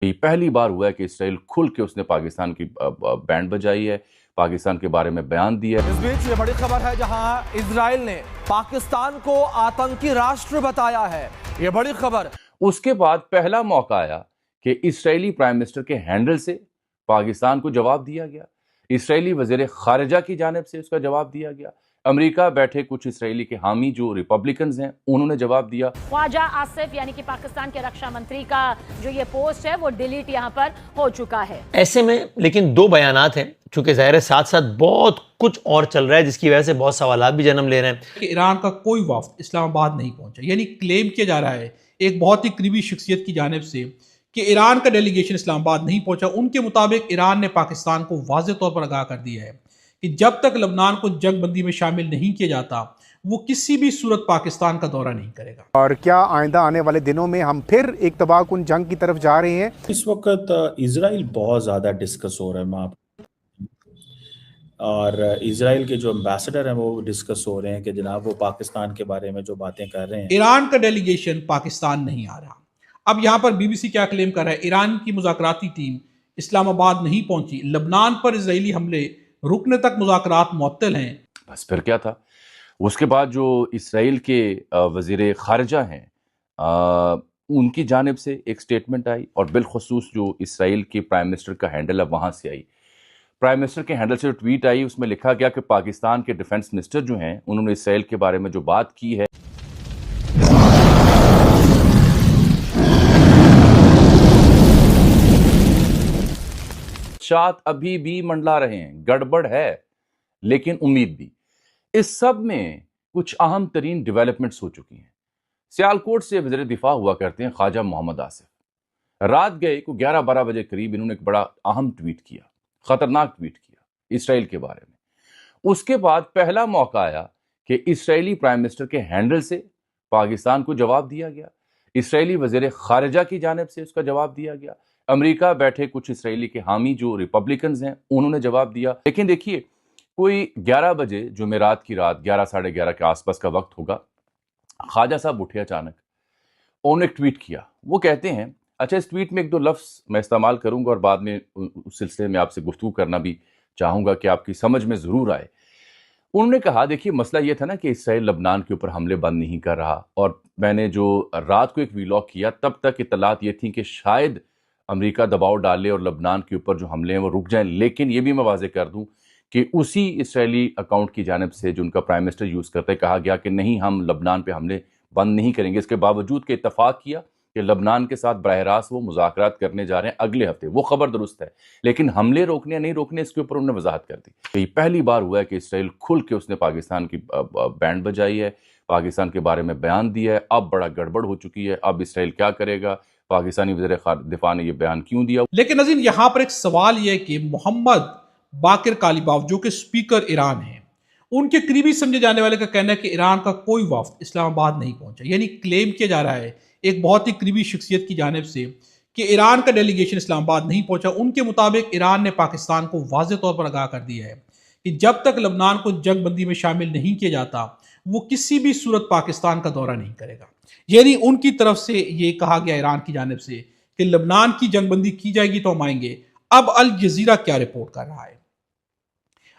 ये पहली बार हुआ है कि इसराइल खुल के उसने पाकिस्तान की बैंड बजाई है, पाकिस्तान के बारे में बयान दिया है। इस बीच ये बड़ी खबर है जहां इजराइल ने पाकिस्तान को आतंकी राष्ट्र बताया है। ये बड़ी खबर। उसके बाद पहला मौका आया कि इस्राएली प्राइम मिनिस्टर के हैंडल से पाकिस्तान को जवाब दिया गया, इस्राएली वजीर खारजा की जानिब से उसका जवाब दिया गया, अमेरिका बैठे कुछ इस्राएली के हामी जो रिपब्लिकन्स हैं उन्होंने जवाब दिया। ख्वाजा आसिफ यानी कि पाकिस्तान के रक्षा मंत्री का जो ये पोस्ट है वो डिलीट यहाँ पर हो चुका है। ऐसे में लेकिन दो बयानात हैं, चूंकि जाहिर है साथ साथ बहुत कुछ और चल रहा है जिसकी वजह से बहुत सवालात भी जन्म ले रहे हैं कि ईरान का कोई वफ्द इस्लामाबाद नहीं पहुंचा, यानी क्लेम किया जा रहा है एक बहुत ही करीबी शख्सियत की जानिब से कि ईरान का डेलीगेशन इस्लामाबाद नहीं पहुंचा। उनके मुताबिक ईरान ने पाकिस्तान को वाज़ेह तौर पर आगाह कर दिया है कि जब तक लबनान को जंग बंदी में शामिल नहीं किया जाता वो किसी भी सूरत पाकिस्तान का दौरा नहीं करेगा। और क्या आइंदा आने वाले दिनों में हम फिर एक तबाहकुन जंग की तरफ जा रहे हैं? इस वक्त इजराइल बहुत ज़्यादा डिस्कस हो रहा है माँ, और इजराइल के जो एम्बेसडर हैं वो डिस्कस हो रहे हैं कि जनाब वो पाकिस्तान के बारे में जो बातें कर रहे हैं। ईरान का डेलीगेशन पाकिस्तान नहीं आ रहा। अब यहाँ पर बीबीसी क्या क्लेम कर रहा है, ईरान की मुज़ाकराती टीम इस्लामाबाद नहीं पहुंची, लबनान पर इजरायली हमले रुकने तक मुज़ाकरात मुअत्तल हैं। बस फिर क्या था। उसके बाद जो इसराइल के वजीर खारजा हैं उनकी जानिब से एक स्टेटमेंट आई, और बिलखसूस जो इसराइल के प्राइम मिनिस्टर का हैंडल है वहाँ से आई। प्राइम मिनिस्टर के हैंडल से जो ट्वीट आई उसमें लिखा गया कि पाकिस्तान के डिफेंस मिनिस्टर जो हैं उन्होंने इसराइल के बारे में जो बात की है शायद अभी भी मंडला रहे हैं, गड़बड़ है लेकिन उम्मीद भी। इस सब में कुछ अहम तरीन डेवलपमेंट्स हो चुकी हैं। सियालकोट से वज़ीर दिफा हुआ करते हैं ख्वाजा मोहम्मद आसिफ। रात गए को 11-12 बजे करीब इन्होंने एक बड़ा अहम ट्वीट किया, खतरनाक ट्वीट किया इसराइल के बारे में। उसके बाद पहला मौका आया कि इस्राएली प्राइम मिनिस्टर के हैंडल से पाकिस्तान को जवाब दिया गया, इस्राएली वजीर खारजा की जानिब से उसका जवाब दिया गया, अमेरिका बैठे कुछ इस्राएली के हामी जो रिपब्लिकन्स हैं उन्होंने जवाब दिया। लेकिन देखिए कोई 11 बजे जुमेरात की रात 11 साढ़े 11 के आसपास का वक्त होगा, ख्वाजा साहब उठे अचानक, उन्होंने एक ट्वीट किया। वो कहते हैं, अच्छा इस ट्वीट में एक दो लफ्ज़ मैं इस्तेमाल करूंगा और बाद में उस सिलसिले में आपसे गुफ्तगू करना भी चाहूँगा कि आपकी समझ में ज़रूर आए। उन्होंने कहा देखिए मसला ये था ना कि इसराइल लबनान के ऊपर हमले बंद नहीं कर रहा, और मैंने जो रात को एक वीलॉग किया तब तक इत्तलात ये थी कि शायद अमेरिका दबाव डाले और लबनान के ऊपर जो हमले हैं वो रुक जाएं। लेकिन ये भी मैं वाज़ेह कर दूं कि उसी इसराइली अकाउंट की जानिब से जो उनका प्राइम मिनिस्टर यूज़ करते कहा गया कि नहीं हम लबनान पे हमले बंद नहीं करेंगे। इसके बावजूद के इत्तफाक किया कि लबनान के साथ बराह रास्त वो मुज़ाकरात करने जा रहे हैं अगले हफ्ते। वो खबर दुरुस्त है, लेकिन हमले रोकने या नहीं रोकने इसके ऊपर उन्होंने वजाहत कर दी। ये पहली बार हुआ है कि इसराइल खुल के उसने पाकिस्तान की बैंड बजाई है, पाकिस्तान के बारे में बयान दिया है। अब बड़ा गड़बड़ हो चुकी है, अब इसराइल क्या करेगा, पाकिस्तानी वज़ीर दिफा ने यह बयान क्यों दिया। लेकिन नज़ीर यहाँ पर एक सवाल यह है कि मोहम्मद बाकिर कालिबाफ जो कि स्पीकर ईरान हैं, उनके करीबी समझे जाने वाले का कहना है कि ईरान का कोई वफ्द इस्लामाबाद नहीं पहुंचा, यानी क्लेम किया जा रहा है एक बहुत ही करीबी शख्सियत की जानिब से कि ईरान का डेलीगेशन इस्लामाबाद नहीं पहुंचा। उनके मुताबिक ईरान ने पाकिस्तान को वाज़ेह तौर पर आगाह कर दिया है कि जब तक लबनान को जंग बंदी में शामिल नहीं किया जाता वो किसी भी सूरत पाकिस्तान का दौरा नहीं करेगा। यानी उनकी तरफ से ये कहा गया ईरान की जानिब से कि लबनान की जंगबंदी की जाएगी तो हम आएंगे। अब अल जजीरा क्या रिपोर्ट कर रहा है,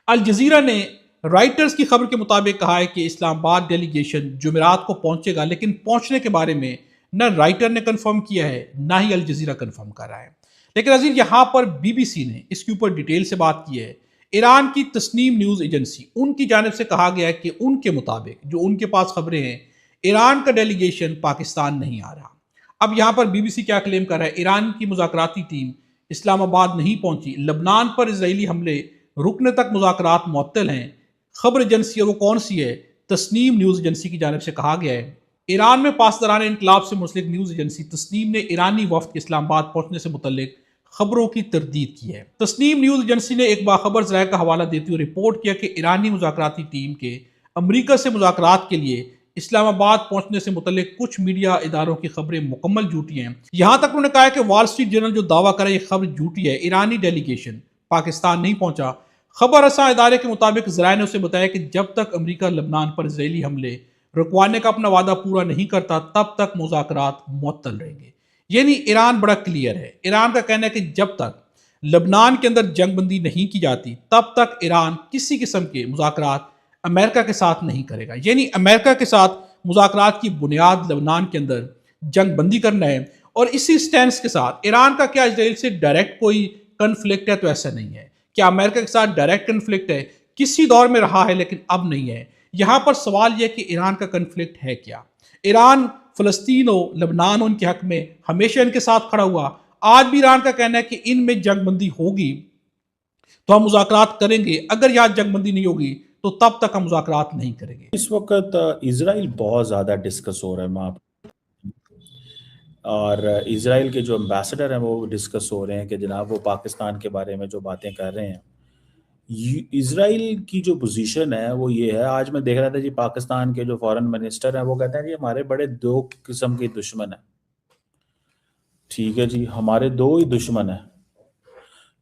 अल जजीरा ने राइटर्स की खबर के मुताबिक कहा है कि इस्लामाबाद डेलीगेशन जुमेरात को पहुंचेगा, लेकिन पहुंचने के बारे में न राइटर ने कंफर्म किया है ना ही अल जजीरा कंफर्म कर रहा है। लेकिन अजीज यहाँ पर बीबीसी ने इसके ऊपर डिटेल से बात की है। ईरान की तस्नीम न्यूज़ एजेंसी, उनकी जानिब से कहा गया है कि उनके मुताबिक जो उनके पास खबरें हैं, ईरान का डेलीगेशन पाकिस्तान नहीं आ रहा। अब यहाँ पर बीबीसी क्या क्लेम कर रहा है, ईरान की मुज़ाकराती टीम इस्लामाबाद नहीं पहुंची, लबनान पर इजरायली हमले रुकने तक मुज़ाकरात मुअत्तल हैं। खबर एजेंसी है वो कौन सी है, तस्नीम न्यूज़ एजेंसी की जानिब से कहा गया है। ईरान में पासदारान इनकलाब से मुंसलिक न्यूज़ एजेंसी तस्नीम ने ईरानी वफ्द के इस्लामाबाद पहुंचने से मुतल्लिक खबरों की तरदीद की है। तस्नीम न्यूज़ एजेंसी ने एक बाखबर ज़राए का हवाला देते हुए रिपोर्ट किया कि ईरानी मुज़ाकराती टीम के अमरीका से मुज़ाकरात के लिए इस्लामाबाद पहुंचने से मुतल्लिक कुछ मीडिया इदारों की खबरें मुकम्मल झूठी हैं। यहाँ तक उन्होंने कहा है कि वॉल स्ट्रीट जर्नल जो दावा करे ये खबर झूठी है, ईरानी डेलीगेशन पाकिस्तान नहीं पहुंचा। खबर रसां इदारे के मुताबिक ज़राए ने उसे बताया कि जब तक अमरीका लबनान पर इजरायली हमले रुकवाने का अपना वादा पूरा नहीं करता तब तक मुज़ाकरात मुअत्तल रहेंगे। यानी ईरान बड़ा क्लियर है। ईरान का कहना है कि जब तक लबनान के अंदर जंगबंदी नहीं की जाती तब तक ईरान किसी किस्म के मुज़ाकरात अमेरिका के साथ नहीं करेगा। यानी अमेरिका के साथ मुज़ाकरात की बुनियाद लबनान के अंदर जंगबंदी करना है। और इसी स्टैंस के साथ ईरान का क्या इजराइल से डायरेक्ट कोई कन्फ्लिक्ट है? तो ऐसा नहीं है। क्या अमेरिका के साथ डायरेक्ट कन्फ्लिक्ट है? किसी दौर में रहा है लेकिन अब नहीं है। यहां पर सवाल यह कि ईरान का कन्फ्लिक्ट है क्या? ईरान फ़लस्तीन हो, लबनान उनके हक में हमेशा इनके साथ खड़ा हुआ। आज भी ईरान का कहना है कि इनमें जंगबंदी होगी तो हम मुज़ाकरात करेंगे, अगर यहाँ जंगबंदी नहीं होगी तो तब तक हम मुज़ाकरात नहीं करेंगे। इस वक्त इजराइल बहुत ज़्यादा डिस्कस हो रहा है वहाँ, और इजराइल के जो एम्बेसडर हैं वो डिस्कस हो रहे हैं कि जनाब वो पाकिस्तान के बारे में जो बातें कर रहे हैं। इजराइल की जो पोजीशन है वो ये है, आज मैं देख रहा था जी, पाकिस्तान के जो फॉरेन मिनिस्टर हैं वो कहते हैं जी हमारे बड़े दो किस्म के दुश्मन हैं। ठीक है जी, हमारे दो ही दुश्मन हैं।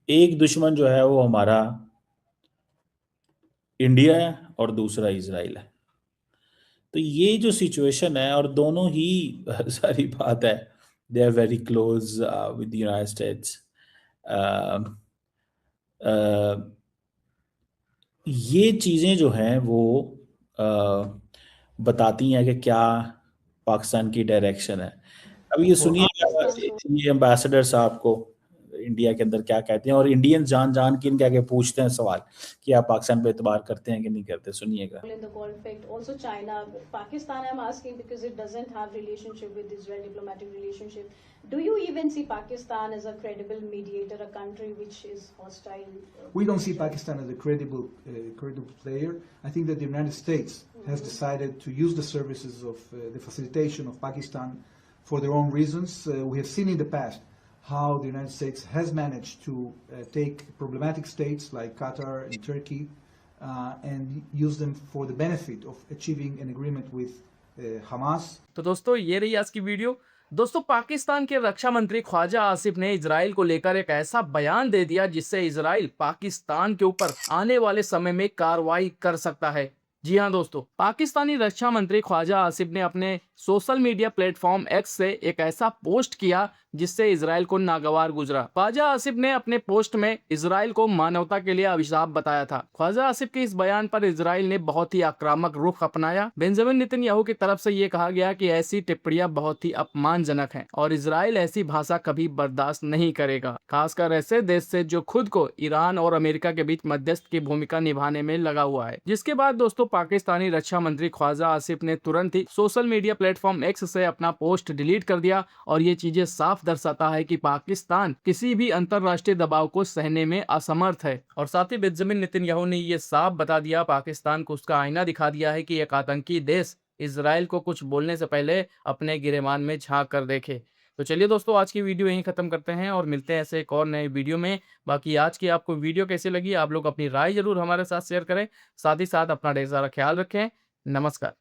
एक दुश्मन जो है वो हमारा इंडिया है और दूसरा इजराइल है। तो ये जो सिचुएशन है, और दोनों ही सारी बात है, they are very close with the United States. ये चीज़ें जो हैं वो बताती हैं कि क्या पाकिस्तान की डायरेक्शन है। अब ये सुनिएगा ये एम्बेसडर साहब को इंडिया के अंदर क्या कहते हैं, और इंडियन जान जान के इनके आगे पूछते हैं सवाल कि आप पाकिस्तान पे एतबार करते हैं कि नहीं करते। सुनिएगा। In the conflict, also China, Pakistan. I'm asking because it doesn't have relationship with Israel, diplomatic relationship. Do you even see Pakistan as a credible mediator, a country which is hostile? We don't see Pakistan as a credible player. I think that the United States has decided to use the services of the facilitation of Pakistan for their own reasons. We have seen in the past how the United States has managed to take problematic states like Qatar and Turkey and use them for the benefit of achieving an agreement with Hamas. तो दोस्तों ये रही आज की video. दोस्तों पाकिस्तान के रक्षा मंत्री ख्वाजा आसिफ ने इजराइल को लेकर एक ऐसा बयान दे दिया जिससे इजराइल पाकिस्तान के ऊपर आने वाले समय में कार्रवाई कर सकता है। जी हाँ दोस्तों, पाकिस्तानी रक्षा मंत्री ख्वाजा आसिफ ने अपने सोशल मीडिया प्लेटफॉर्म एक्स से एक ऐसा पोस्ट किया जिससे इजराइल को नागवार गुजरा। ख्वाजा आसिफ ने अपने पोस्ट में इजराइल को मानवता के लिए अभिशाप बताया था। ख्वाजा आसिफ के इस बयान पर इजराइल ने बहुत ही आक्रामक रुख अपनाया। बेंजामिन नेतन्याहू की तरफ से ये कहा गया कि ऐसी टिप्पणियां बहुत ही अपमानजनक हैं और इजराइल ऐसी भाषा कभी बर्दाश्त नहीं करेगा, खासकर ऐसे देश से जो खुद को ईरान और अमेरिका के बीच मध्यस्थ की भूमिका निभाने में लगा हुआ है। जिसके बाद दोस्तों पाकिस्तानी रक्षा मंत्री ख्वाजा आसिफ ने तुरंत ही सोशल मीडिया प्लेटफॉर्म एक्स से अपना पोस्ट डिलीट कर दिया और ये चीजें साफ दर्शाता है कि पाकिस्तान किसी भी अंतरराष्ट्रीय दबाव को सहने में असमर्थ है। और साथ ही बेंजामिन नेतन्याहू ने ये साफ बता दिया, पाकिस्तान को उसका आईना दिखा दिया है कि एक आतंकी देश इजराइल को कुछ बोलने से पहले अपने गिरेबान में झांक कर देखे। तो चलिए दोस्तों आज की वीडियो यहीं खत्म करते हैं और मिलते हैं ऐसे एक और नए वीडियो में। बाकी आज की आपको वीडियो कैसी लगी आप लोग अपनी राय जरूर हमारे साथ शेयर करें, साथ ही साथ अपना ढेर सारा ख्याल रखें। नमस्कार।